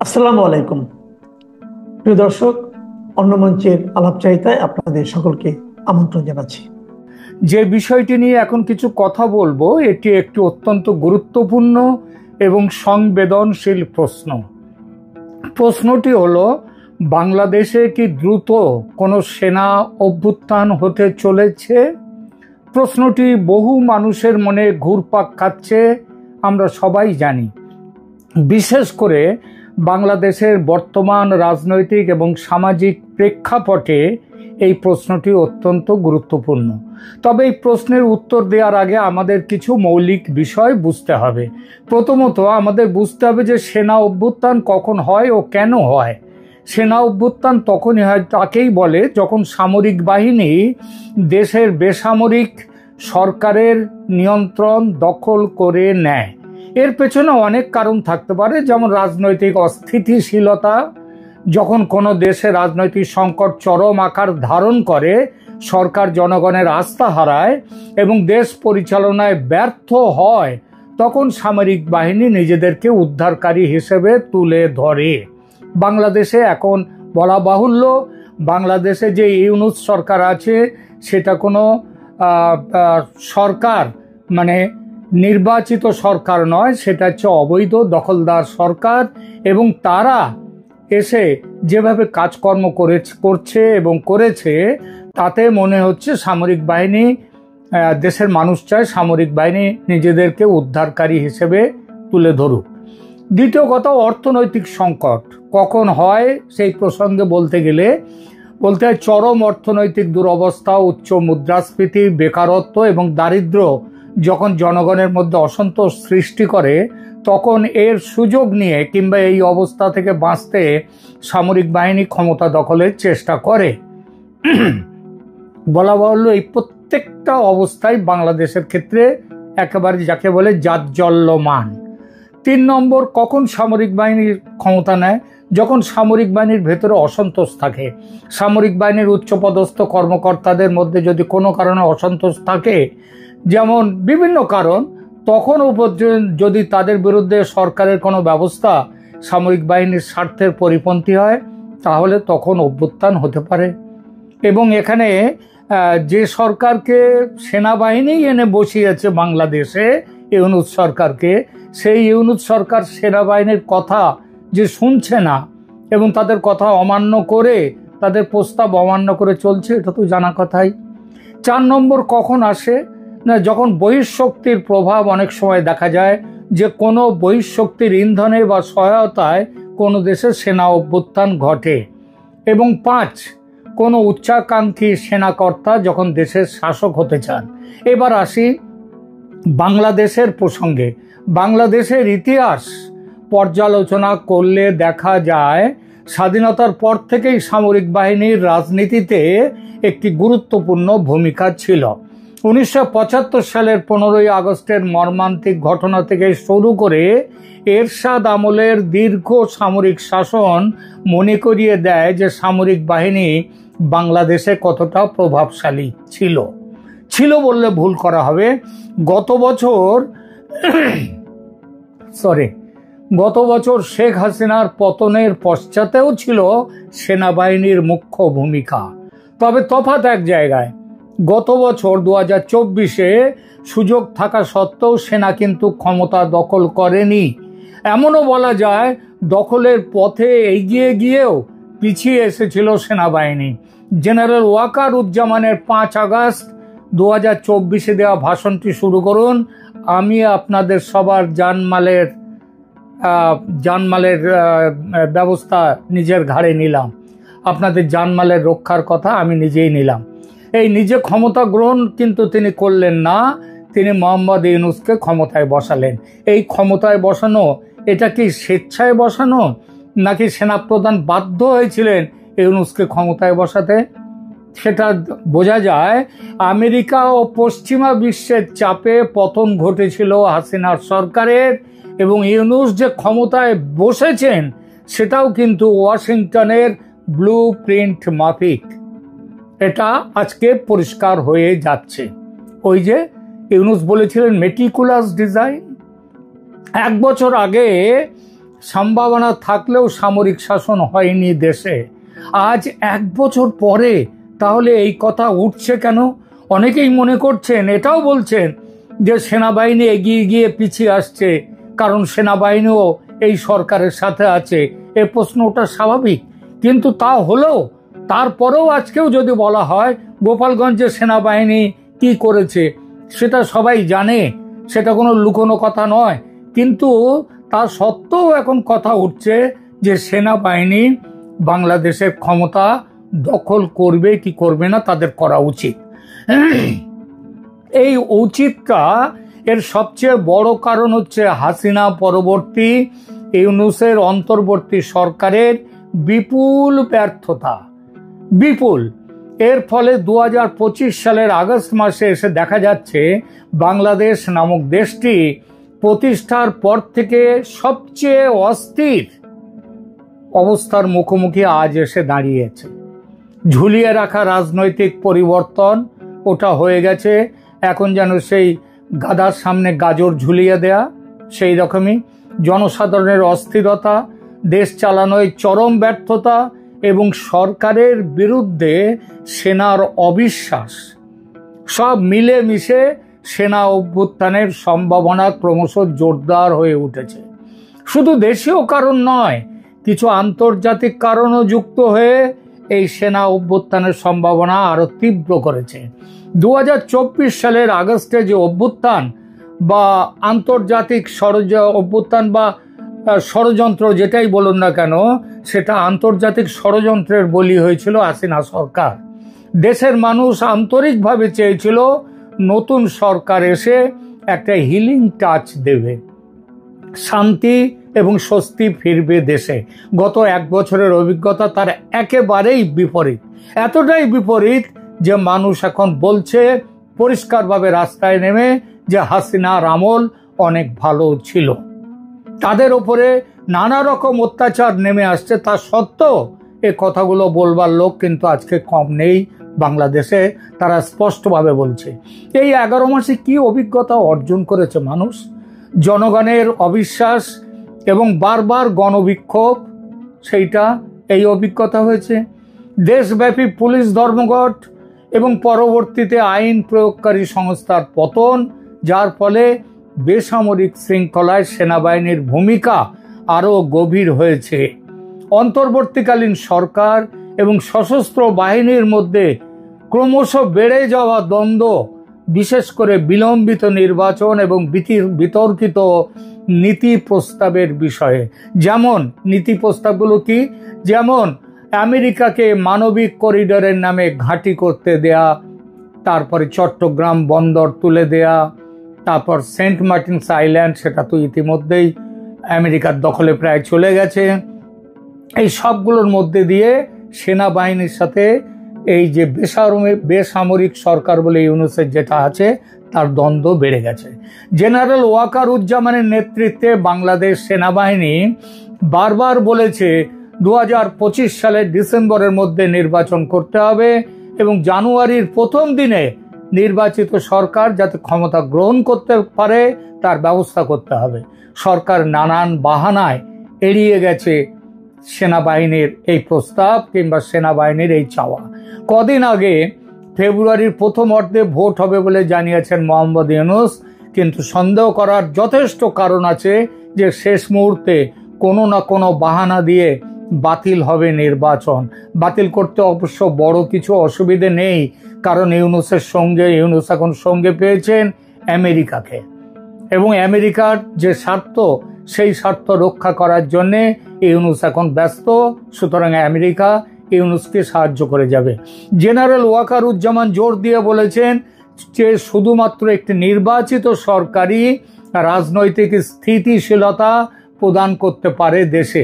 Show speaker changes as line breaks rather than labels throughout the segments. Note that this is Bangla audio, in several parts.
আসসালামু আলাইকুম প্রিয় দর্শক, অন্য মঞ্চের আলাপচারিতায় আপনাদের সকলকে আমন্ত্রণ জানাচ্ছি।
যে বিষয়টি নিয়ে এখন কিছু কথা বলবো, এটি একটি অত্যন্ত গুরুত্বপূর্ণ এবং সংবেদনশীল প্রশ্ন। প্রশ্নটি হলো, বাংলাদেশে কি দ্রুত কোনো সেনা অভ্যুত্থান হতে চলেছে? প্রশ্নটি বহু মানুষের মনে ঘুরপাক খাচ্ছে, আমরা সবাই জানি। বিশেষ করে বাংলাদেশের বর্তমান রাজনৈতিক এবং সামাজিক প্রেক্ষাপটে এই প্রশ্নটি অত্যন্ত গুরুত্বপূর্ণ। তবে এই প্রশ্নের উত্তর দেওয়ার আগে আমাদের কিছু মৌলিক বিষয় বুঝতে হবে। প্রথমত আমাদের বুঝতে হবে যে সেনা অভ্যুত্থান কখন হয় ও কেন হয়। সেনা অভ্যুত্থান তখনই হয়, তাকেই বলে যখন সামরিক বাহিনী দেশের বেসামরিক সরকারের নিয়ন্ত্রণ দখল করে নেয়। এর পেছনে অনেক কারণ থাকতে পারে, যেমন রাজনৈতিক অস্থিতিশীলতা, যখন কোনো দেশে রাজনৈতিক সংকট চরম আকার ধারণ করে, সরকার জনগণের আস্থা হারায় এবং দেশ পরিচালনায় ব্যর্থ হয়, তখন সামরিক বাহিনী নিজেদেরকে উদ্ধারকারী হিসেবে তুলে ধরে। বাংলাদেশে এখন বলা বাহুল্য, বাংলাদেশে যে ইউনূস সরকার আছে সেটা কোনো সরকার মানে নির্বাচিত সরকার নয়, সেটা হচ্ছে অবৈধ দখলদার সরকার। এবং তারা এসে যেভাবে কাজকর্ম করছে এবং করেছে, তাতে মনে হচ্ছে সামরিক বাহিনী, দেশের মানুষ চায় সামরিক বাহিনী নিজেদেরকে উদ্ধারকারী হিসেবে তুলে ধরুক। দ্বিতীয় কথা, অর্থনৈতিক সংকট কখন হয় সেই প্রসঙ্গে বলতে হয় চরম অর্থনৈতিক দুরবস্থা, উচ্চ মুদ্রাস্ফীতি, বেকারত্ব এবং দারিদ্র্য যখন জনগণের মধ্যে অসন্তোষ সৃষ্টি করে, তখন এর সুযোগ নিয়ে কিংবা এই অবস্থা থেকে বাঁচতে সামরিক বাহিনী ক্ষমতা দখলের চেষ্টা করে। বলা বাহুল্য, এই প্রত্যেকটা অবস্থায় বাংলাদেশের ক্ষেত্রে একেবারে যাকে বলে জাজ্জল্যমান। 3 নম্বর, কখন সামরিক বাহিনীর ক্ষমতা নেয়? যখন সামরিক বাহিনীর ভেতরে অসন্তোষ থাকে। সামরিক বাহিনীর উচ্চপদস্থ কর্মকর্তাদের মধ্যে যদি কোনো কারণে অসন্তোষ থাকে, যেমন বিভিন্ন কারণ, তখনও যদি তাদের বিরুদ্ধে সরকারের কোনো ব্যবস্থা সামরিক বাহিনীর স্বার্থের পরিপন্থী হয়, তাহলে তখন অভ্যুত্থান হতে পারে। এবং এখানে যে সরকারকে সেনাবাহিনী এনে বসিয়েছে বাংলাদেশে, ইউনূস সরকারকে, সেই ইউনূস সরকার সেনাবাহিনীর কথা যে শুনছে না এবং তাদের কথা অমান্য করে, তাদের প্রস্তাব অমান্য করে চলছে, এটা তো জানা কথাই। 4 নম্বর, কখন আসে না, যখন বহিঃশক্তির প্রভাব অনেক সময় দেখা যায় যে কোনো বহিঃশক্তির ইন্ধনে বা সহায়তায় কোনো দেশের সেনা অভ্যুত্থান ঘটে। এবং 5, কোনো উচ্চাকাঙ্ক্ষী সেনাকর্তা যখন দেশের শাসক হতে চান। এবার আসি বাংলাদেশের প্রসঙ্গে। বাংলাদেশের ইতিহাস পর্যালোচনা করলে দেখা যায়, স্বাধীনতার পর থেকেই সামরিক বাহিনীর রাজনীতিতে একটি গুরুত্বপূর্ণ ভূমিকা ছিল। 1975 সালের 15ই আগস্টের মর্মান্তিক ঘটনা থেকে শুরু করে এরশাদ আমলের দীর্ঘ সামরিক শাসন মনে করিয়ে দেয় যে সামরিক বাহিনী বাংলাদেশে কতটা প্রভাবশালী ছিল বললে ভুল করা হবে। গত বছর শেখ হাসিনার পতনের পশ্চাতেও ছিল সেনাবাহিনীর মুখ্য ভূমিকা। তবে তফাৎ এক জায়গায়, গত বছর 2024-এ সুযোগ থাকা সত্ত্বেও সেনা কিন্তু ক্ষমতা দখল করেনি। এমনও বলা যায়, দখলের পথে এগিয়ে গিয়েও পিছিয়ে এসেছিল সেনাবাহিনী। জেনারেল ওয়াকারুজ্জামানের 5 আগস্ট 2024-এ দেওয়া ভাষণটি শুরু করুন, আমি আপনাদের সবার জানমালের ব্যবস্থা নিজের ঘাড়ে নিলাম, আপনাদের জানমালের রক্ষার কথা আমি নিজেই নিলাম। এই নিজে ক্ষমতা গ্রহণ কিন্তু তিনি করলেন না, তিনি মোহাম্মদ ইউনূসকে ক্ষমতায় বসালেন। এই ক্ষমতায় বসানো, এটা কি স্বেচ্ছায় বসানো, নাকি সেনাপ্রধান বাধ্য হয়েছিলেন ইউনূসকে ক্ষমতায় বসাতে? সেটা বোঝা যায় আমেরিকা ও পশ্চিমা বিশ্বের চাপে পতন ঘটেছিল হাসিনার সরকারের, এবং ইউনূস যে ক্ষমতায় বসেছেন সেটাও কিন্তু ওয়াশিংটনের ব্লু প্রিন্ট মাফিক। এটা আজকে পরিষ্কার হয়ে যাচ্ছে। ওই যে ইউনূস বলেছিলেন মেটিকুলাস ডিজাইন, 1 বছর আগে সম্ভাবনা থাকলেও সামরিক শাসন হয়নি দেশে। আজ 1 বছর পরে তাহলে এই কথা উঠছে কেন? অনেকেই মনে করছেন, এটাও বলছেন যে সেনাবাহিনী এগিয়ে গিয়ে পিছিয়ে আসছে, কারণ সেনাবাহিনীও এই সরকারের সাথে আছে। এ প্রশ্নটা স্বাভাবিক, কিন্তু তা হলেও তারপরেও আজকেও যদি বলা হয় গোপালগঞ্জে সেনাবাহিনী কি করেছে সেটা সবাই জানে, সেটা কোনো লুকোনো কথা নয়। কিন্তু তা সত্ত্বেও এখন কথা উঠছে যে সেনাবাহিনী বাংলাদেশের ক্ষমতা দখল করবে কি করবে না, তাদের করা উচিত। এই উচিতটা এর সবচেয়ে বড় কারণ হচ্ছে হাসিনা পরবর্তী ইউনূসের অন্তর্বর্তী সরকারের বিপুল ব্যর্থতা। বিপুল। এর ফলে 2025 সালের আগস্ট মাসে এসে দেখা যাচ্ছে বাংলাদেশ নামক দেশটি প্রতিষ্ঠার পর থেকে সবচেয়ে অস্থির অবস্থার মুখোমুখি আজ এসে দাঁড়িয়েছে। ঝুলিয়ে রাখা রাজনৈতিক পরিবর্তন ওটা হয়ে গেছে এখন যেন সেই গাদার সামনে গাজর ঝুলিয়ে দেয়া, সেই রকমই জনসাধারণের অস্থিরতা, দেশ চালানোয় চরম ব্যর্থতা এবং সরকারের বিরুদ্ধে সেনার অবিশ্বাস, সব মিলে মিশে সেনা অভ্যুত্থানের সম্ভাবনা ক্রমশ জোরদার হয়ে উঠেছে। শুধু দেশীয় কারণ নয়, কিছু আন্তর্জাতিক কারণও যুক্ত হয়ে এই সেনা অভ্যুত্থানের সম্ভাবনা আরো তীব্র করেছে। 2024 সালের আগস্টে যে অভ্যুত্থান বা আন্তর্জাতিক অভ্যুত্থান বা ষড়যন্ত্র যেটাই বলুন না কেন, সেটা আন্তর্জাতিক ষড়যন্ত্রের বলি হয়েছিল হাসিনা সরকার। দেশের মানুষ আন্তরিকভাবে চেয়েছিল নতুন সরকার এসে একটা হিলিং টাচ দেবে, শান্তি এবং স্বস্তি ফিরবে দেশে। গত 1 বছরের অভিজ্ঞতা তার একেবারেই বিপরীত। এতটাই বিপরীত যে মানুষ এখন বলছে পরিষ্কারভাবে রাস্তায় নেমে যে হাসিনার আমল অনেক ভালো ছিল। তাদের উপরে নানা রকম অত্যাচার নেমে আসছে, তা সত্ত্বেও এ কথাগুলো বলবার লোক কিন্তু আজকে কম নেই বাংলাদেশে। তারা স্পষ্টভাবে বলছে এই 11 মাসে কি অভিজ্ঞতা অর্জন করেছে মানুষ। জনগণের অবিশ্বাস এবং বারবার গণবিক্ষোভ, সেইটা এই অভিজ্ঞতা হয়েছে। দেশব্যাপী পুলিশ ধর্মঘট এবং পরবর্তীতে আইন প্রয়োগকারী সংস্থার পতন, যার ফলে বেসামরিক শৃঙ্খলায় সেনাবাহিনীর ভূমিকা আরো গভীর হয়েছে। অন্তর্বর্তীকালীন সরকার এবং সশস্ত্র বাহিনীর মধ্যে ক্রমশ বেড়ে যাওয়া দ্বন্দ্ব, বিশেষ করে বিলম্বিত নির্বাচন এবং বিতর্কিত নীতি প্রস্তাবের বিষয়ে। যেমন নীতি প্রস্তাবগুলো কি? যেমন আমেরিকাকে মানবিক করিডোরের নামে ঘাঁটি করতে দেয়া, তারপরে চট্টগ্রাম বন্দর তুলে দেয়া, তারপর সেন্ট মার্টিনস আইল্যান্ড, সেটা তো ইতিমধ্যেই আমেরিকার দখলে প্রায় চলে গেছে। এই সবগুলোর মধ্যে দিয়ে সেনাবাহিনীর সাথে এই যে বেসামরিক সরকার বলে ইউনূসের যেটা আছে তার দ্বন্দ্ব বেড়ে গেছে। জেনারেল ওয়াকারুজ্জামানের নেতৃত্বে বাংলাদেশ সেনাবাহিনী বারবার বলেছে 2025 সালের ডিসেম্বরের মধ্যে নির্বাচন করতে হবে এবং জানুয়ারির প্রথম দিনে নির্বাচিত সরকার যাতে ক্ষমতা গ্রহণ করতে পারে তার ব্যবস্থা করতে হবে। সরকার নানান বাহানায় এড়িয়ে গেছে সেনাবাহিনীর এই প্রস্তাব কিংবা সেনাবাহিনীর এই চাওয়া। কদিন আগে ফেব্রুয়ারির প্রথম অর্ধে ভোট হবে বলে জানিয়েছেন মোহাম্মদ ইউনূস, কিন্তু সন্দেহ করার যথেষ্ট কারণ আছে যে শেষ মুহূর্তে কোনো না কোনো বাহানা দিয়ে বাতিল হবে নির্বাচন। বাতিল করতে অবশ্য বড় কিছু অসুবিধে নেই, কারণ ইউনূস এখন সঙ্গে পেয়েছেন আমেরিকাকে, এবং আমেরিকার যে স্বার্থ সেই স্বার্থ রক্ষা করার জন্য ইউনূস এখন ব্যস্ত। সুতরাং আমেরিকা ইউনূসকে সাহায্য করে যাবে। জেনারেল ওয়াকারুজ্জামান জোর দিয়ে বলেছেন যে শুধুমাত্র একটি নির্বাচিত সরকারই রাজনৈতিক স্থিতিশীলতা প্রদান করতে পারে দেশে।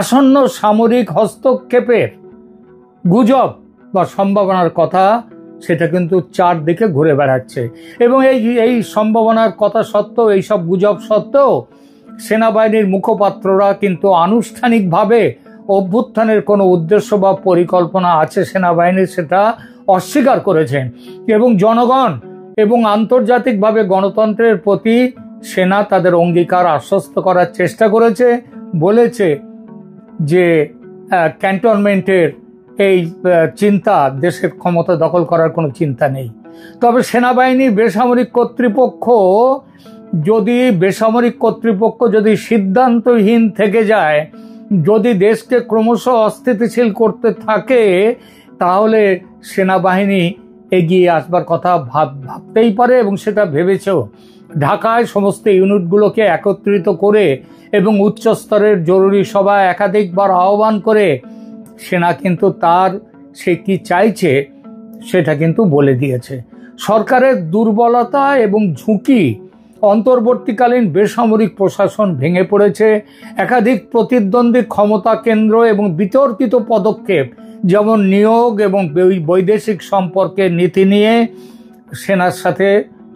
আসন্ন সামরিক হস্তক্ষেপের গুজব বা সম্ভাবনার কথা সেটা কিন্তু চারদিকে ঘুরে বেড়াচ্ছে, এবং এই সম্ভাবনার কথা সত্ত্বেও, এইসব গুজব সত্ত্বেও সেনাবাহিনীর মুখপাত্ররা কিন্তু আনুষ্ঠানিকভাবে অভ্যুত্থানের কোনো উদ্দেশ্য বা পরিকল্পনা আছে সেনাবাহিনীর সেটা অস্বীকার করেছেন, এবং জনগণ এবং আন্তর্জাতিকভাবে গণতন্ত্রের প্রতি সেনা তাদের অঙ্গীকার আশ্বস্ত করার চেষ্টা করেছে, বলেছে যে ক্যান্টনমেন্টের এই চিন্তা, দেশের ক্ষমতা দখল করার কোনো চিন্তা নেই। তবে সেনাবাহিনীর বেসামরিক কর্তৃপক্ষ যদি সিদ্ধান্তহীন থেকে যায়, যদি দেশকে ক্রমশ অস্থিতিশীল করতে থাকে, তাহলে সেনাবাহিনী এগিয়ে আসবার কথা ভাবতেই পারে এবং সেটা ভেবেছেও। ঢাকায় সমস্ত ইউনিটগুলোকে একত্রিত করে এবং উচ্চ স্তরের জরুরি সভা একাধিকবার আহ্বান করে সেনা কিন্তু সে কি চাইছে সেটা কিন্তু বলে দিয়েছে। সরকারের দুর্বলতা এবং ঝুঁকি, অন্তর্বর্তীকালীন বেসামরিক প্রশাসন ভেঙে পড়েছে, একাধিক প্রতিদ্বন্দ্বী ক্ষমতা কেন্দ্র এবং বিতর্কিত পদক্ষেপ যেমন নিয়োগ এবং বৈদেশিক সম্পর্কের নীতি নিয়ে সেনার সাথে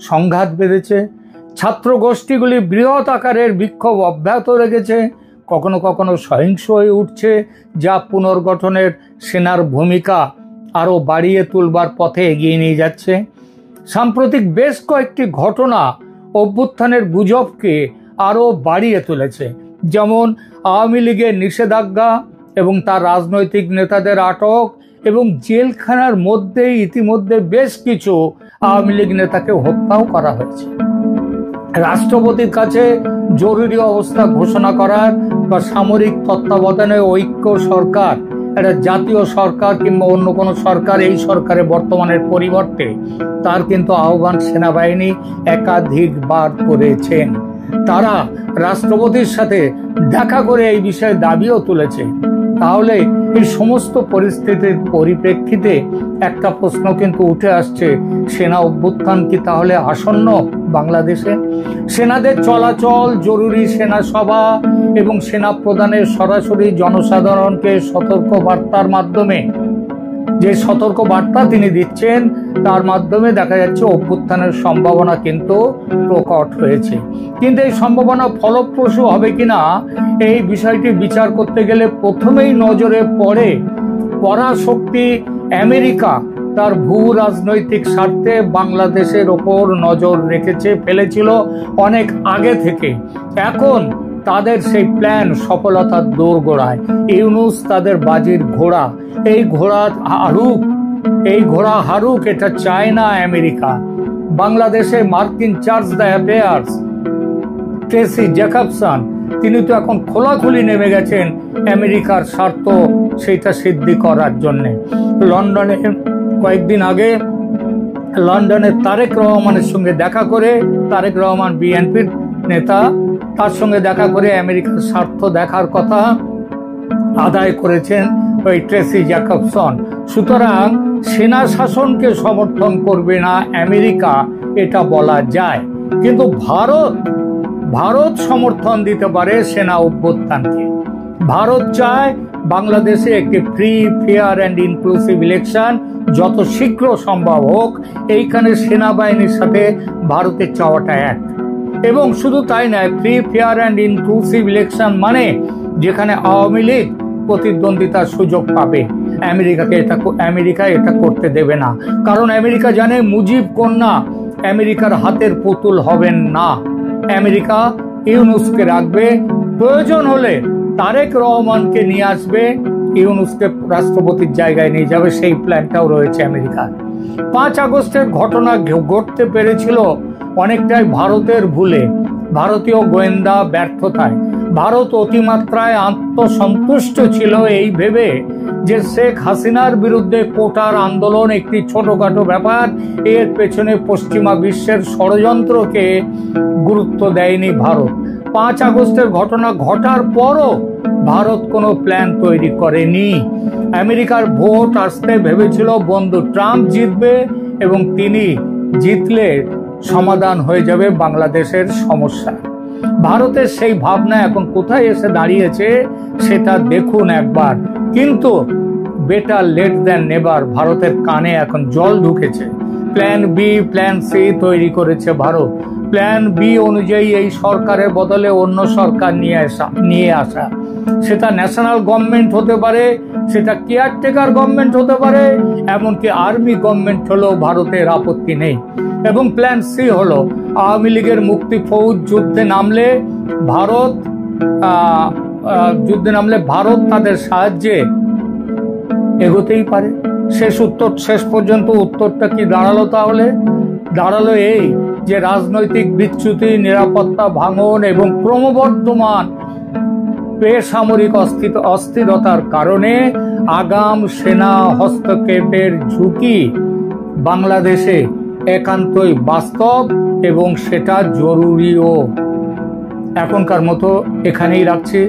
সংঘাত বেঁধেছে। ছাত্র গোষ্ঠীগুলি বৃহৎ আকারের বিক্ষোভ অব্যাহত রেখেছে, কখনো কখনো সহিংস হয়ে উঠছে, যা পুনর্গঠনের সেনার ভূমিকা আরও বাড়িয়ে তুলবার পথে এগিয়ে নিয়ে যাচ্ছে। সাম্প্রতিক বেশ কয়েকটি ঘটনা অভ্যুত্থানের গুজবকে আরও বাড়িয়ে তুলেছে, যেমন আওয়ামী লীগের নিষেধাজ্ঞা এবং তার রাজনৈতিক নেতাদের আটক, এবং জেলখানার মধ্যেই ইতিমধ্যে বেশ কিছু আওয়ামী লীগ নেতাকে হত্যাও করা হয়েছে। রাষ্ট্রপতির কাছে জরুরি অবস্থা ঘোষণা করার বা সামরিক তত্ত্বাবধানে ঐক্য সরকার, একটা জাতীয় সরকার কিংবা অন্য কোনো সরকার, এই সরকারের বর্তমানের পরিবর্তে তার কিন্তু আহ্বান সেনাবাহিনী একাধিকবার করেছেন। তারা রাষ্ট্রপতির সাথে দেখা করে এই বিষয়ে দাবিও তুলেছে। তাহলে এই সমস্ত পরিস্থিতির পরিপ্রেক্ষিতে একটা প্রশ্ন কিন্তু উঠে আসছে, সেনা অভ্যুত্থান কি তাহলে আসন্ন বাংলাদেশে? সেনাদের চলাচল, জরুরি সেনা সভা এবং সেনা প্রধানের সরাসরি জনসাধারণকে সতর্ক বার্তার মাধ্যমে, যে সতর্ক বার্তা তিনি দিচ্ছেন তার মাধ্যমে দেখা যাচ্ছে অভ্যুত্থানের সম্ভাবনা কিন্তু প্রকট হয়েছে। কিন্তু এই সম্ভাবনা ফলপ্রসূ হবে কিনা এই বিষয়টি বিচার করতে গেলে প্রথমেই নজরে পড়ে পরাশক্তি আমেরিকা তার ভূ রাজনৈতিক স্বার্থে বাংলাদেশের ওপর নজর ফেলেছিল অনেক আগে থেকে। এখন তাদের সেই প্ল্যান সফলতার দোরগোড়ায়। ইউনূস তাদের বাজির ঘোড়া, এই ঘোড়া হারুক এটা চায় না আমেরিকা। বাংলাদেশে মার্কিন charge d' affaires Tracey Jacobson তিনি তো এখন খোলাখুলি নেমে গেছেন আমেরিকার স্বার্থ সেটা সিদ্ধি করার জন্যে। লন্ডনে কয়েকদিন আগে লন্ডনের তারেক রহমানের সঙ্গে দেখা করে, তারেক রহমান বিএনপির নেতা, তার সঙ্গে দেখা করে আমেরিকার স্বার্থ দেখার কথা আদায় করেছেন ওই ট্রেসি জ্যাকবসন। সুতরাং সেনা শাসনকে সমর্থন করবে না আমেরিকা এটা বলা যায়, কিন্তু ভারত সমর্থন দিতে পারে সেনা অভ্যুত্থানকে। ভারত চায় বাংলাদেশে একটি free, fair and inclusive election যত শীঘ্র সম্ভব হোক। এইখানে সেনাবাহিনীর সাথে ভারতের চাওয়াটা এক। এবং শুধু তাই নয়, free, fair and inclusive election মানে যেখানে আওয়ামী লীগ প্রতিদ্বন্দ্বিতার সুযোগ পাবে। আমেরিকা এটা করতে দেবে না, কারণ আমেরিকা জানে মুজিব কন্যা আমেরিকার হাতের পুতুল হবেন না। আমেরিকা ইউনূসকে রাখবে, প্রয়োজন হলে তারেক রহমানকে নিয়ে আসবে, ইউনূসকে রাষ্ট্রপতির জায়গায় নিয়ে যাবে, সেই প্ল্যানটাও রয়েছে আমেরিকার। 5 আগস্টের ঘটনা ঘটতে পেরেছিল অনেকটাই ভারতের ভুলে, ভারতীয় গোয়েন্দা ব্যর্থতায়। ভারত অতিমাত্রায় আত্মসন্তুষ্ট ছিল এই ভেবে যে শেখ হাসিনার বিরুদ্ধে কোটার আন্দোলন একটি ছোটখাটো ব্যাপার, এর পেছনে পশ্চিমা বিশ্বের ষড়যন্ত্রকে গুরুত্ব দেয়নি ভারত। 5 আগস্টের ঘটনা ঘটার পরও ভারত কোনো প্ল্যান তৈরি করেনি। আমেরিকার ভোট আসতে ভেবেছিল বন্ধু ট্রাম্প জিতবে এবং তিনি জিতলে সমাধান হয়ে যাবে বাংলাদেশের সমস্যা। ভারতের সেই ভাবনা এখন কোথায় এসে দাঁড়িয়েছে সেটা দেখুন একবার। কিন্তু বেটার লেট দ্যান নেভার, ভারতের কানে এখন জল ঢুকেছে। প্ল্যান বি, প্ল্যান সি তৈরি করেছে ভারত। প্ল্যান বি অনুযায়ী এই সরকারের বদলে অন্য সরকার নিয়ে আসা, সেটা ন্যাশনাল গভর্নমেন্ট হতে পারে, সেটা কেয়ারটেকার গভর্নমেন্ট হতে পারে, এমনকি আর্মি গভর্নমেন্ট হলেও ভারতের আপত্তি নেই। এবং প্ল্যান সি হলো আওয়ামী লীগের মুক্তি ফৌজ যুদ্ধে নামলে ভারত তাদের সাহায্যে এগোতেই পারে। শেষ পর্যন্ত উত্তরটা কি দাঁড়ালো? তাহলে দাঁড়ালো এই যে রাজনৈতিক বিচ্যুতি, নিরাপত্তা ভাঙন এবং ক্রমবর্ধমান বেসামরিক অস্থিরতার কারণে আগাম সেনা হস্তক্ষেপের ঝুঁকি বাংলাদেশে একান্তই বাস্তব এবং সেটা জরুরিও। এখনকার মতো এখানেই রাখছি।